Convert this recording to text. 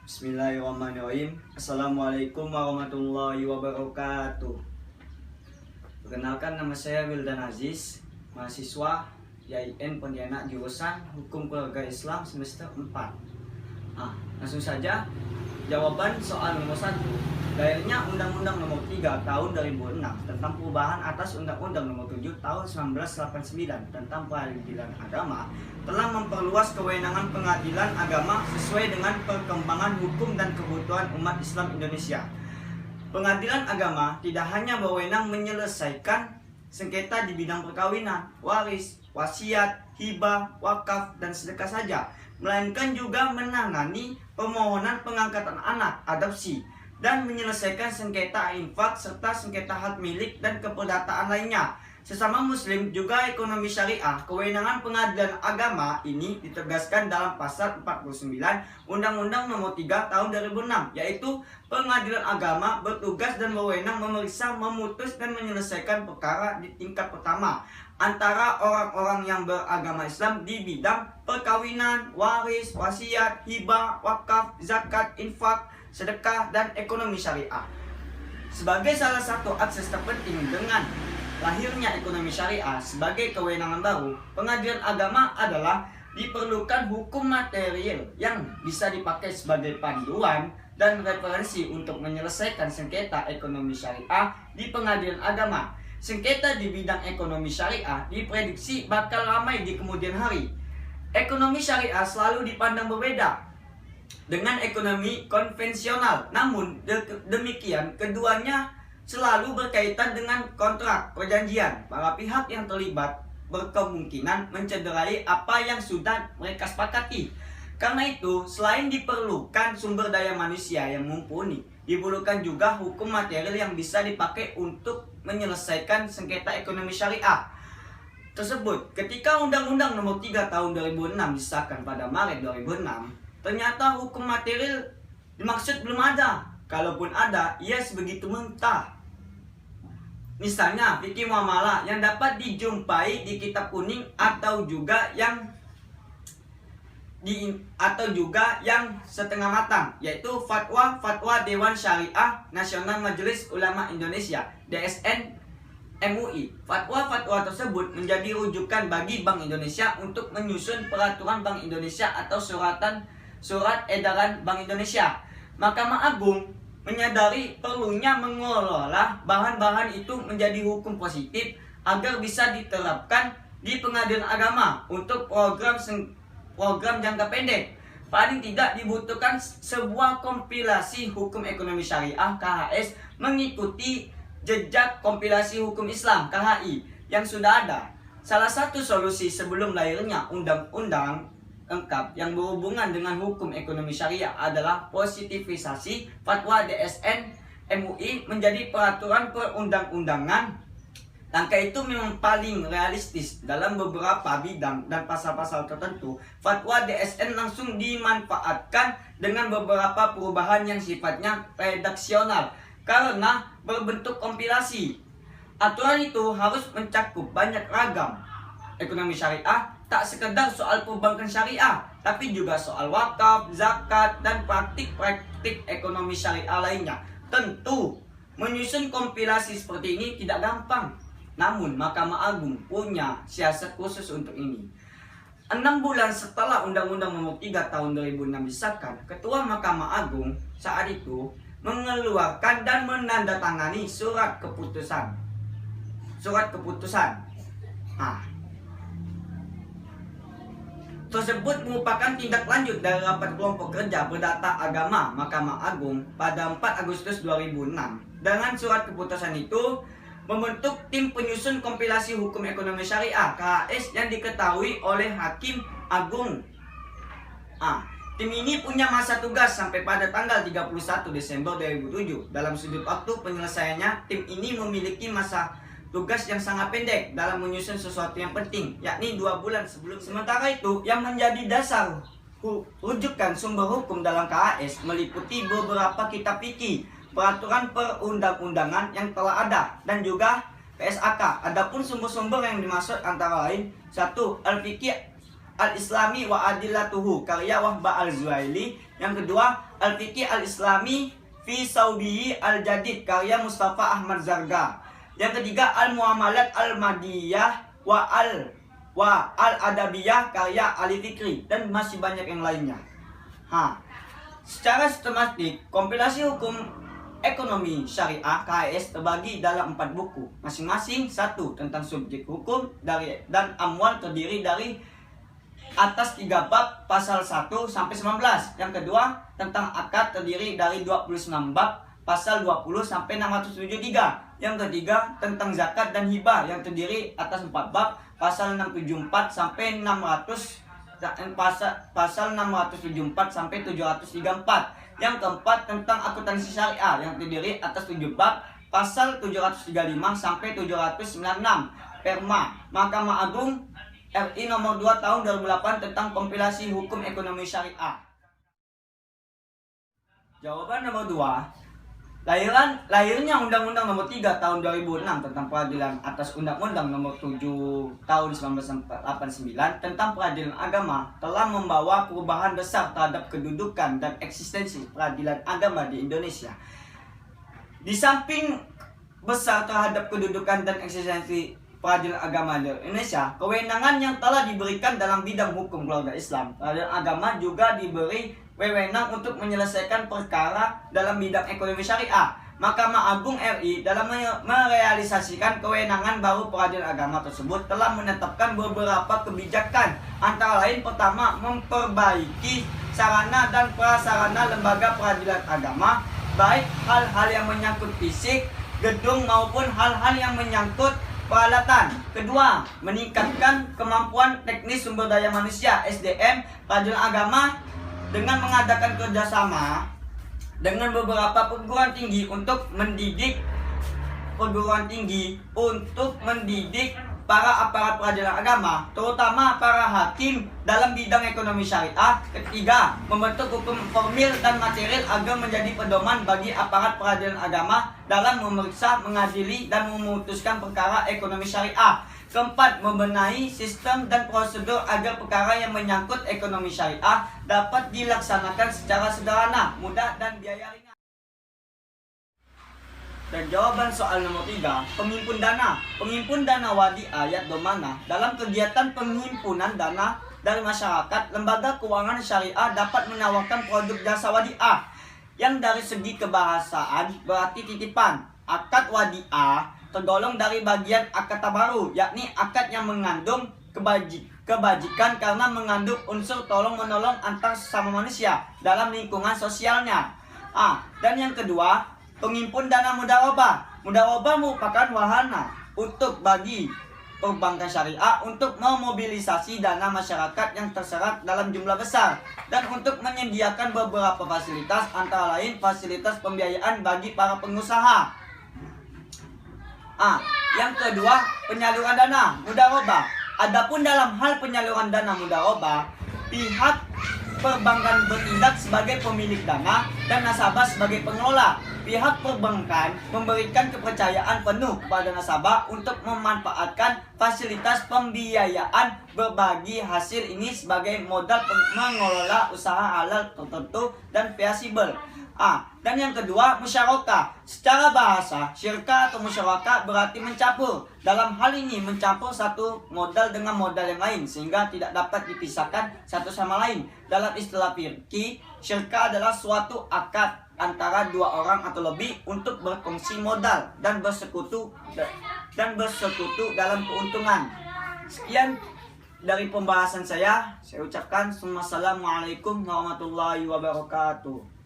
Bismillahirrahmanirrahim. Assalamualaikum warahmatullahi wabarakatuh. Perkenalkan, nama saya Wildan Aziz, mahasiswa YIN Pontianak, jurusan Hukum Keluarga Islam semester 4. Langsung saja jawaban soal nomor 1. Lahirnya Undang-Undang Nomor 3 Tahun 2006 tentang perubahan atas Undang-Undang Nomor 7 Tahun 1989 tentang peradilan agama telah memperluas kewenangan pengadilan agama sesuai dengan perkembangan hukum dan kebutuhan umat Islam Indonesia. Pengadilan agama tidak hanya berwenang menyelesaikan sengketa di bidang perkawinan, waris, wasiat, hibah, wakaf, dan sedekah saja, melainkan juga menangani permohonan pengangkatan anak, adopsi, dan menyelesaikan sengketa infak serta sengketa hak milik dan keperdataan lainnya. Sesama Muslim juga ekonomi syariah. Kewenangan pengadilan agama ini ditegaskan dalam pasal 49 Undang-Undang Nomor 3 Tahun 2006, yaitu pengadilan agama bertugas dan berwenang memeriksa, memutus, dan menyelesaikan perkara di tingkat pertama antara orang-orang yang beragama Islam di bidang perkawinan, waris, wasiat, hibah, wakaf, zakat, infak, sedekah, dan ekonomi syariah. Sebagai salah satu akses terpenting dengan lahirnya ekonomi syariah sebagai kewenangan baru, pengadilan agama adalah diperlukan hukum material yang bisa dipakai sebagai panduan dan referensi untuk menyelesaikan sengketa ekonomi syariah di pengadilan agama. Sengketa di bidang ekonomi syariah diprediksi bakal ramai di kemudian hari. Ekonomi syariah selalu dipandang berbeda dengan ekonomi konvensional. Namun demikian, keduanya selalu berkaitan dengan kontrak perjanjian. Para pihak yang terlibat berkemungkinan mencederai apa yang sudah mereka sepakati. Karena itu, selain diperlukan sumber daya manusia yang mumpuni, diperlukan juga hukum material yang bisa dipakai untuk menyelesaikan sengketa ekonomi syariah tersebut. Ketika Undang-Undang Nomor 3 Tahun 2006 disahkan pada Maret 2006, ternyata hukum material dimaksud belum ada. Kalaupun ada, ia sebegitu mentah. Misalnya fikih muamalah yang dapat dijumpai di kitab kuning atau juga yang setengah matang, yaitu fatwa Dewan Syariah Nasional Majelis Ulama Indonesia (DSN MUI). Fatwa-fatwa tersebut menjadi rujukan bagi Bank Indonesia untuk menyusun peraturan Bank Indonesia atau surat edaran Bank Indonesia. Mahkamah Agung menyadari perlunya mengelola bahan-bahan itu menjadi hukum positif agar bisa diterapkan di pengadilan agama untuk program jangka pendek. Paling tidak dibutuhkan sebuah kompilasi hukum ekonomi syariah (KHS) mengikuti jejak kompilasi hukum Islam (KHI) yang sudah ada. Salah satu solusi sebelum lahirnya undang-undang lengkap yang berhubungan dengan hukum ekonomi syariah adalah positivisasi fatwa DSN MUI menjadi peraturan perundang-undangan. Langkah itu memang paling realistis. Dalam beberapa bidang dan pasal-pasal tertentu, fatwa DSN langsung dimanfaatkan dengan beberapa perubahan yang sifatnya redaksional karena berbentuk kompilasi. Aturan itu harus mencakup banyak ragam. Ekonomi syariah tak sekedar soal perbankan syariah, tapi juga soal wakaf, zakat, dan praktik-praktik ekonomi syariah lainnya. Tentu, menyusun kompilasi seperti ini tidak gampang. Namun, Mahkamah Agung punya siasat khusus untuk ini. 6 bulan setelah Undang-Undang Nomor 3 Tahun 2006 disahkan, Ketua Mahkamah Agung saat itu mengeluarkan dan menandatangani surat keputusan. Tersebut merupakan tindak lanjut dari rapat kelompok kerja perdata agama Mahkamah Agung pada 4 Agustus 2006. Dengan surat keputusan itu membentuk tim penyusun kompilasi hukum ekonomi syariah (KHS) yang diketahui oleh Hakim Agung. Tim ini punya masa tugas sampai pada tanggal 31 Desember 2007. Dalam sudut waktu penyelesaiannya, tim ini memiliki masa tugas yang sangat pendek dalam menyusun sesuatu yang penting, yakni 2 bulan sebelum. Sementara itu, yang menjadi dasar rujukan sumber hukum dalam KHS meliputi beberapa kitab fikih, peraturan perundang-undangan yang telah ada, dan juga PSAK. Adapun sumber-sumber yang dimaksud antara lain: 1. al-Islami wa adillatuhu karya Wahbah al-Zuhaili. Yang kedua, Al-Fiqh al-Islami fi Saudi al-Jadid karya Mustafa Ahmad Zarga. Yang ketiga, Al-Muamalat al-Madiyah wa al-Adabiyah karya Ali Fikri, dan masih banyak yang lainnya. Secara sistematik, kompilasi hukum ekonomi syariah KS terbagi dalam 4 buku, masing-masing satu tentang subjek hukum dan amwal, terdiri dari atas 3 bab pasal 1 sampai 19. Yang kedua, tentang akad, terdiri dari 29 bab pasal 20 sampai 673. Yang ketiga, tentang zakat dan hibah yang terdiri atas 4 bab pasal 674 sampai 674 sampai 734. Yang keempat, tentang akuntansi syariah yang terdiri atas 7 bab pasal 735 sampai 796. Perma Mahkamah Agung RI nomor 2 tahun 2008 tentang kompilasi hukum ekonomi syariah. Jawaban nomor 2. Lahirnya Undang-Undang nomor 3 tahun 2006 tentang peradilan atas Undang-Undang nomor 7 tahun 1989 tentang peradilan agama telah membawa perubahan besar terhadap kedudukan dan eksistensi peradilan agama di Indonesia. Di samping besar terhadap kedudukan dan eksistensi peradilan agama di Indonesia, kewenangan yang telah diberikan dalam bidang hukum keluarga Islam, peradilan agama juga diberi wewenang untuk menyelesaikan perkara dalam bidang ekonomi syariah. Mahkamah Agung RI dalam merealisasikan kewenangan baru peradilan agama tersebut telah menetapkan beberapa kebijakan, antara lain pertama, memperbaiki sarana dan prasarana lembaga peradilan agama, baik hal-hal yang menyangkut fisik, gedung maupun hal-hal yang menyangkut peralatan. Kedua, meningkatkan kemampuan teknis sumber daya manusia (SDM) peradilan agama dengan mengadakan kerjasama dengan beberapa perguruan tinggi untuk mendidik para aparat peradilan agama, terutama para hakim dalam bidang ekonomi syariah. Ketiga, membentuk hukum formil dan material agar menjadi pedoman bagi aparat peradilan agama dalam memeriksa, mengadili, dan memutuskan perkara ekonomi syariah. Keempat, membenahi sistem dan prosedur agar perkara yang menyangkut ekonomi syariah dapat dilaksanakan secara sederhana, mudah, dan biaya ringan. Dan jawaban soal nomor 3, penghimpun dana. Penghimpun dana wadiah ayat domana dalam kegiatan penghimpunan dana dari masyarakat, lembaga keuangan syariah dapat menawarkan produk jasa wadiah yang dari segi kebahasaan berarti titipan. Akad wadiah tergolong dari bagian akad tabaru, yakni akad yang mengandung kebajikan karena mengandung unsur tolong-menolong antar sesama manusia dalam lingkungan sosialnya. Dan yang kedua, penghimpun dana mudharabah. Mudharabah merupakan wahana bagi perbankan syariah untuk memobilisasi dana masyarakat yang terserat dalam jumlah besar dan untuk menyediakan beberapa fasilitas, antara lain fasilitas pembiayaan bagi para pengusaha. Yang kedua, penyaluran dana mudharabah. Adapun dalam hal penyaluran dana mudharabah, pihak perbankan bertindak sebagai pemilik dana dan nasabah sebagai pengelola. Pihak perbankan memberikan kepercayaan penuh kepada nasabah untuk memanfaatkan fasilitas pembiayaan, berbagi hasil ini sebagai modal mengelola usaha halal tertentu dan fleksibel. Dan yang kedua, musyarakah. Secara bahasa, syirkah atau musyarakah berarti mencampur. Dalam hal ini mencampur satu modal dengan modal yang lain sehingga tidak dapat dipisahkan satu sama lain. Dalam istilah fikih, syirkah adalah suatu akad antara dua orang atau lebih untuk berkongsi modal dan bersekutu dalam keuntungan. Sekian dari pembahasan saya ucapkan assalamualaikum warahmatullahi wabarakatuh.